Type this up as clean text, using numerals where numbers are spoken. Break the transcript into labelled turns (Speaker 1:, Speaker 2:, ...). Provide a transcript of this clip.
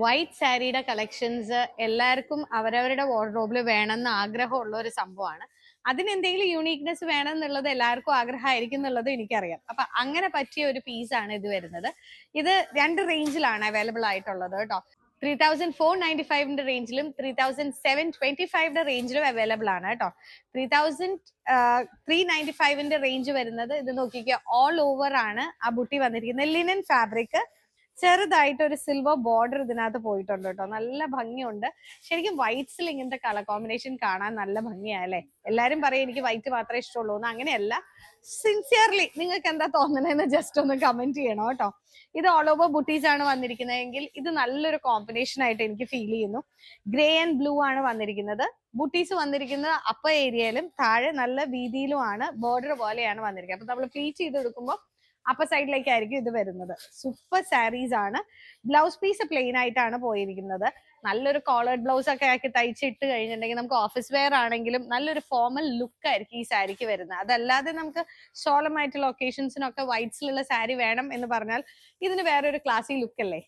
Speaker 1: White സാരിയുടെ collections എല്ലാവർക്കും അവരവരുടെ വാർഡ്രോബിൽ വേണമെന്ന് ആഗ്രഹമുള്ള ഒരു സംഭവമാണ്. അതിനെന്തെങ്കിലും യൂണീക്നെസ് വേണം എന്നുള്ളത് എല്ലാവർക്കും ആഗ്രഹമായിരിക്കും എന്നുള്ളത് എനിക്കറിയാം. അപ്പൊ അങ്ങനെ പറ്റിയ ഒരു പീസാണ് ഇത് വരുന്നത്. ഇത് 2 റേഞ്ചിലാണ് അവൈലബിൾ ആയിട്ടുള്ളത് കേട്ടോ. 3495 റേഞ്ചിലും 3725 റേഞ്ചിലും അവൈലബിൾ ആണ് കേട്ടോ. 3395 റേഞ്ച് വരുന്നത്, ഇത് നോക്കിക്കുക, ഓൾ ഓവർ ആണ് ആ ബുട്ടി വന്നിരിക്കുന്നത്. ലിനൻ ഫാബ്രിക്, ചെറുതായിട്ട് ഒരു സിൽവർ ബോർഡർ ഇതിനകത്ത് പോയിട്ടുണ്ട് കേട്ടോ. നല്ല ഭംഗിയുണ്ട്. ശരിക്കും വൈറ്റ്സിൽ ഇങ്ങനത്തെ കളർ കോമ്പിനേഷൻ കാണാൻ നല്ല ഭംഗിയായല്ലേ. എല്ലാരും പറയും എനിക്ക് വൈറ്റ് മാത്രമേ ഇഷ്ടമുള്ളൂ എന്ന്. അങ്ങനെയല്ല, സിൻസിയർലി നിങ്ങൾക്ക് എന്താ തോന്നണെന്ന് ജസ്റ്റ് ഒന്ന് കമന്റ് ചെയ്യണം കേട്ടോ. ഇത് ഓൾ ഓവർ ബുട്ടീസ് ആണ് വന്നിരിക്കുന്നതെങ്കിൽ ഇത് നല്ലൊരു കോമ്പിനേഷൻ ആയിട്ട് എനിക്ക് ഫീൽ ചെയ്യുന്നു. ഗ്രേ ആൻഡ് ബ്ലൂ ആണ് വന്നിരിക്കുന്നത്. ബുട്ടീസ് വന്നിരിക്കുന്നത് അപ്പർ ഏരിയയിലും താഴെ നല്ല വീതിയിലുമാണ്, ബോർഡർ പോലെയാണ് വന്നിരിക്കുന്നത്. അപ്പൊ നമ്മൾ പ്ലീറ്റ് ചെയ്ത് കൊടുക്കുമ്പോൾ അപ്പർ സൈഡിലേക്കായിരിക്കും ഇത് വരുന്നത്. സൂപ്പർ സാരീസ് ആണ്. ബ്ലൗസ് പീസ് പ്ലെയിൻ ആയിട്ടാണ് പോയിരിക്കുന്നത്. നല്ലൊരു കോളേർഡ് ബ്ലൗസ് ഒക്കെ ആക്കി തയ്ച്ചിട്ട് കഴിഞ്ഞിട്ടുണ്ടെങ്കിൽ നമുക്ക് ഓഫീസ് വെയർ ആണെങ്കിലും നല്ലൊരു ഫോമൽ ലുക്ക് ആയിരിക്കും ഈ സാരിക്ക് വരുന്നത്. അതല്ലാതെ നമുക്ക് സോളമായിട്ടുള്ള ഒക്കേഷൻസിനൊക്കെ വൈറ്റ്സിലുള്ള സാരി വേണം എന്ന് പറഞ്ഞാൽ ഇതിന് വേറെ ഒരു ക്ലാസി ലുക്ക് അല്ലേ.